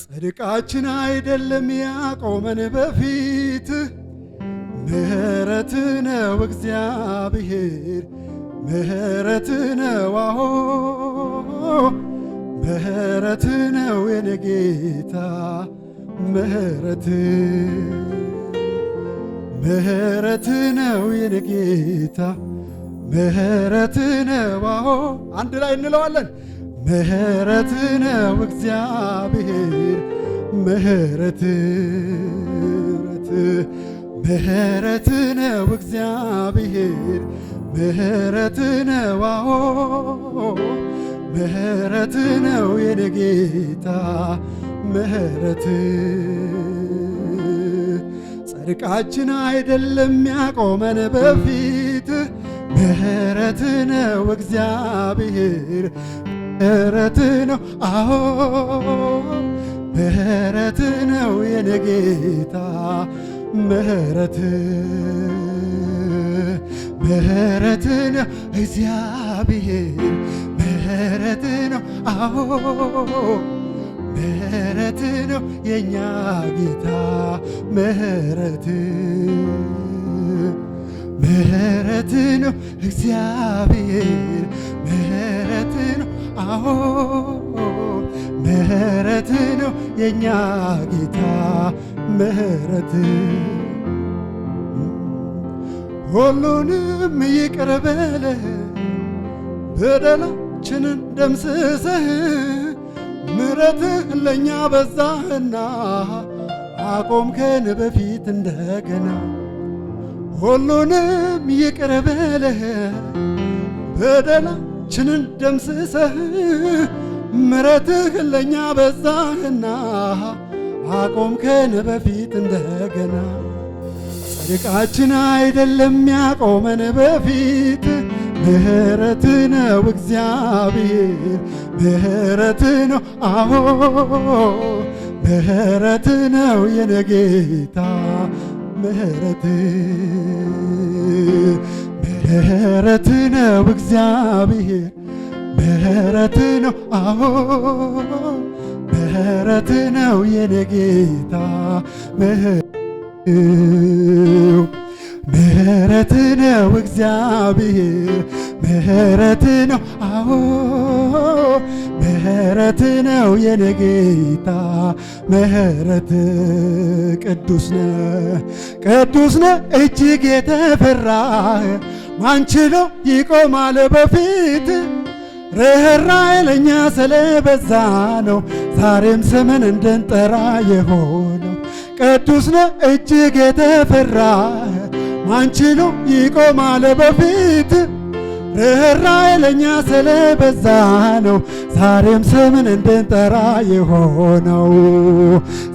ጽድቃችን አይደለም ያቆመን በፊት ምህረት ነው እግዚአብሔር ምህረት ነው አዎ ምህረት ነው የኔ ጌታ ምህረት ነው የኔ ጌታ ምህረት ነው አዎ አንድ ላይ እንለዋለን ምህረት ነው እግዚአብሔር ምህረት ነው እግዚአብሔር ምህረት ነው አዎ ምህረት ነው የኔ ጌታ ምህረት ጽድቃችን አይደለም ያቆመን በፊት ምህረት ነው እግዚአብሔር ምህረት ነው አዎ ምህረት ነው የኔ ጌታ ምህረት ነው እግዚአብሔር ምህረት ነው አዎ ምህረት ነው የኛ ጌታ ምህረት ነው እግዚአብሔር ምህረት ነው አዎ ምህረት ነው የኛ ጌታ ምህረት ሁሉንም ይቅር በለህ በደላችንን ደምስሰህ ምሕረትህ ለኛ በዛህና አቆምከን በፊት እንደገና ሁሉንም ይቅር በለህ በደላችንን ደምስሰህ ምሕረትህ ለኛ በዛህና አቆምከን በፊት እንደገና ጽድቃችን አይደለም ያቆመን በፊት ምህረት ነው እግዚአብሔር ምህረት ነው አዎ ምህረት ነው የኔ ጌታ ምህረት ነው እግዚአብሔር ምህረት ነው አዎ ምህረት ነው የኔ ጌታ ምህረት ነው እግዚአብሔር ምህረት ነው አዎ ምህረት ነው የኔ ጌታ ምህረት ቅዱስ ነህ እጅግ የተፈራህ ማን ችሎ ይቆማል በፊት ርኅራኄ ለኛ ስለበዛ ነው ዛሬም ስምን እንድንጠራ የሆነው ቅዱስ ነህ እጅግ የተፈራህ ማን ችሎ ይቆማል በፊት ርኅራኄ ለኛ ስለበዛ ነው ዛሬም ስምን እንድንጠራ የሆነው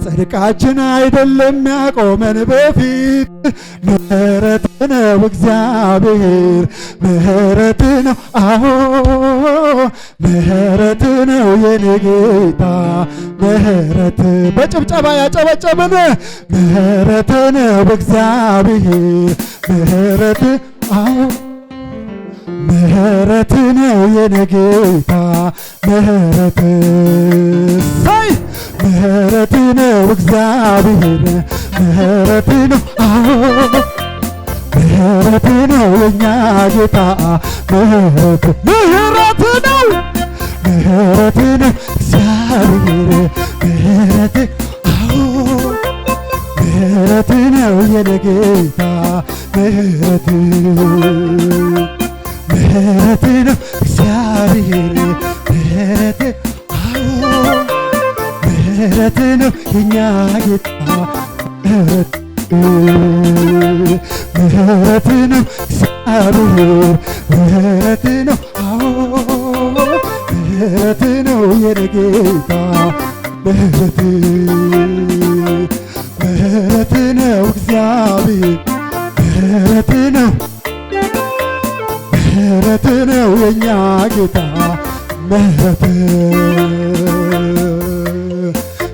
ጽድቃችን አይደለም ያቆመን በፊት ምህረት ነው እግዚአብሔር ምህረት ነው አዎ ምህረት ነው የኔ ጌታ ምህረት በጭብጨባ ያጨበጨብን ምህረት ነው እግዚአብሔር ምህረት አዎ ምህረት ነው የኔ ጌታ ምህረት ሳይ ምህረት ነው እግዚአብሔር ምህረት ነው አዎ ምህረት ነው የኛ ጌታ ምህረት ነው እግዚአብሔር ምህረት አዎ ምህረት ነው የኔ ጌታ ምህረት ነው እግዚአብሔር ምህረት አዎ ምህረት ነው የኛ ጌታ ምህረት ነው እግዚአብሔር ምህረት ነው አዎ ምህረት ነው የኔ ጌታ ምህረት ነው እግዚአብሔር ምህረት ነው የኛ ጌታ ምህረት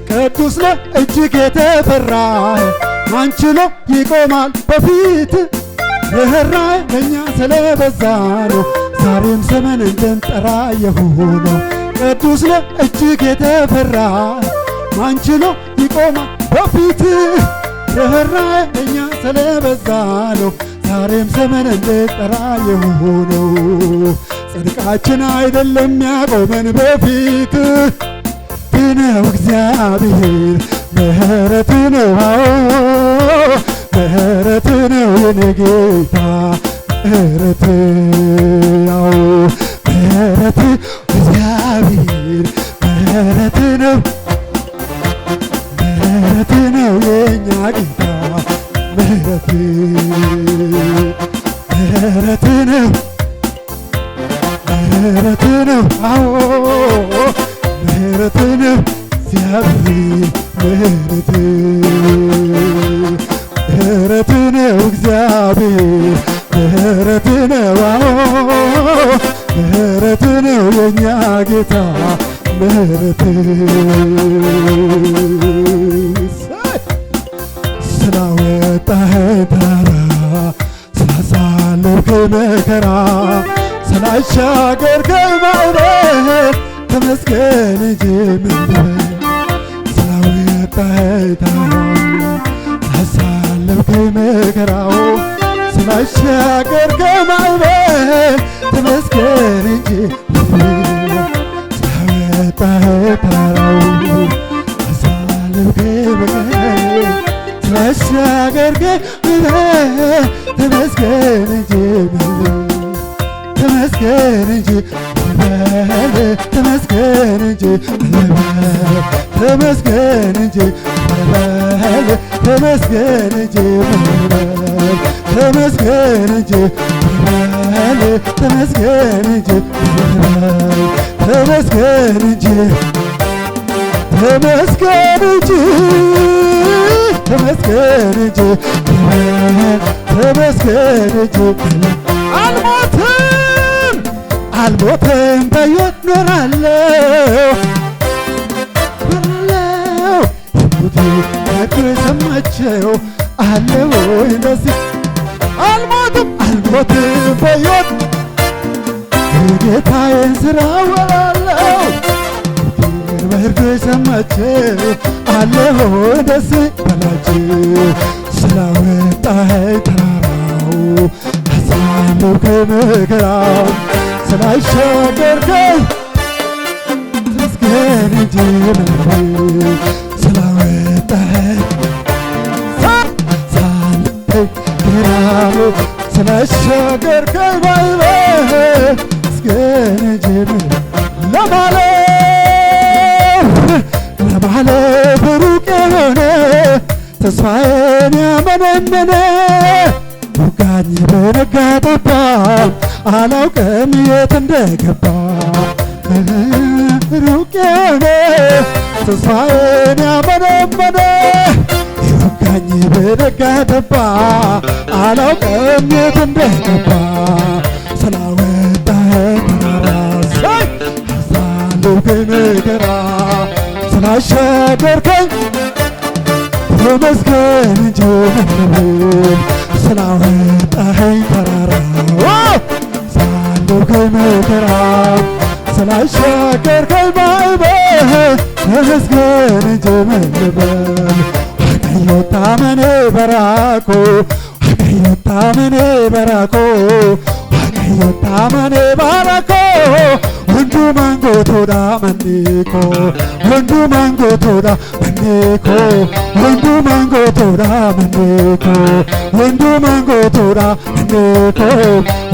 ቅዱስ ነህ እጅግ የተፈራህ ማን ችሎ ይቆማል በፊት ርኅራኄ ለኛ ስለበዛ ነው ዛሬም ስምን እንድንጠራ የሆነው ቅዱስ ነህ እጅግ የተፈራህ ማንችሎ ይቆማል በፊት ርኅራኄ እኛ ስለበዛ ነው ዛሬም ዘመን እንድጠራ የሆነው ጽድቃችን አይደለም ያቆመን በፊት ነው እግዚአብሔር ምሕረት ነው ምሕረት ነው የኔ ጌታ ምሕረት ያው ምሕረት እግዚአብሔር ምሕረት ነው ምሕረት ነው የኛ ጌታ ምሕረት ምሕረት ነው ምሕረት ነው ምሕረት ነው እግዚአብሔር ምሕረት ምሕረት ነው እግዚአብሔር ምሕረት ነው ምሕረት ነው የኛ ጌታ ምሕረት ስላወጣኸኝ ተራራ ስላሳለፍከኝ መከራ ስላሻገርከኝ ማዕበል ተመስገን እንጂ ምን ልበል ስላወጣኸኝ ተራራ ስላሳለፍከኝ መከራው ስላሻገርከኝ ማዕበል ተመስገን እንጂ ስላወጣኸኝ ተራራው ስላሳለፍከኝ መከራው ስላሻገርከኝ ማዕበል ተመስገን እንጂ ተመስገን እንጂ ተመስገን እንጂ ተመስገን እንጂ ተመስገን እንጂ ተመስገን እንጂ ተመስገን እንጂ ተመስገን እንጂ ተመስገን እንጂ ተመስገን እንጂ ተመስገን እንጂ አልሞትም በሕይወት ኖራለሁ የሞቴ ነግሮ የሰማቸው አለው እንደዚህ አልሞትም በሕይወት የጌታዬን ሥራ ወራለሁ ነግሮ የሰማቸው አለው እንደዚህ በላቸው ስላወጣኸኝ ተራራው አሳለፍከኝ መከራው ስላሻገርከኝ ተመስገን እንጂ ስላወጣኸኝ ሳለፍከኝ ስላሻገርከኝ ማዕበል ተመስገን እንጂ ለማለፍ ሩቅ የሆነ ተስፋዬን ያመነመነ ወጋኝ በነጋ ጠባ አላውቅም የት እንደገባ ሩቅ የሆነ ተስፋዬን ያመነመነ ወጋኝ በነጋ ጠባ አላውቅም የት እንደገባ ስላወጣኸኝ ተራራ ሳለፍከኝ መከራ ስላሻገርከኝ ተመስገን እንጂ ስላወጣኸኝ ተራራ ሳለፍከኝ መከራ ስላሻገርከኝ ማዕበል ተመስገን እንጂ ምን ልበል ዋቀዮ ታመኔ በራኮ ዋቀዮ ታመኔ በራኮ ዋቀዮ ታመኔ በራኮ ወንዱ ማንጎቶዳ መኔኮ ወንዱ ማንጎቶዳ መኔኮ ወንዱ ማንጎቶዳ መኔኮ ወንዱ ማንጎቶዳ መኔኮ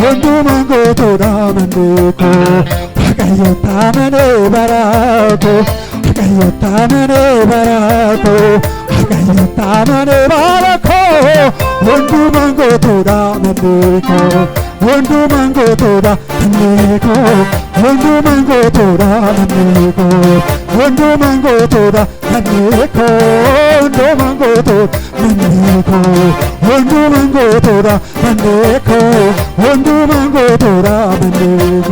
ወንዱ ማንጎቶዳ መኔኮ ዋቀዮ ታመኔ በራኮ ዋቀዮ ታመኔ በራኮ ዋቀዮ ታመኔ በራኮ ወንዱ ማንጎቶዳ መኔኮ ወንዱ ማንጎቶዳ መኔኮ ወንዱ ማንጎቶዳ መኔኮ ወንዱ ማንጎቶዳ መኔኮ ወንዱ ማንጎቶዳ መኔኮ ወንዱ ማንጎቶዳ መኔኮ ወንዱ ማንጎቶዳ መኔኮ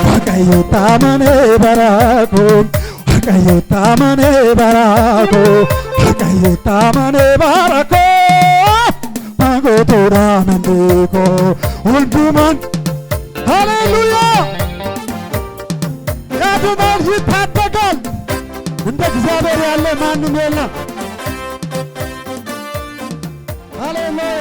ዋቀዮ ታመኔ በራኮ ዋቀዮ ታመኔ በራኮ ዋቀዮ ታመኔ በራኮ ማንጎቶዳ መኔኮ ወንዱ ማን ሃሌሉያ ያድናል ይታደጋል እንደ እግዚአብሔር ያለ ማንም የለም። ሃሌሉያ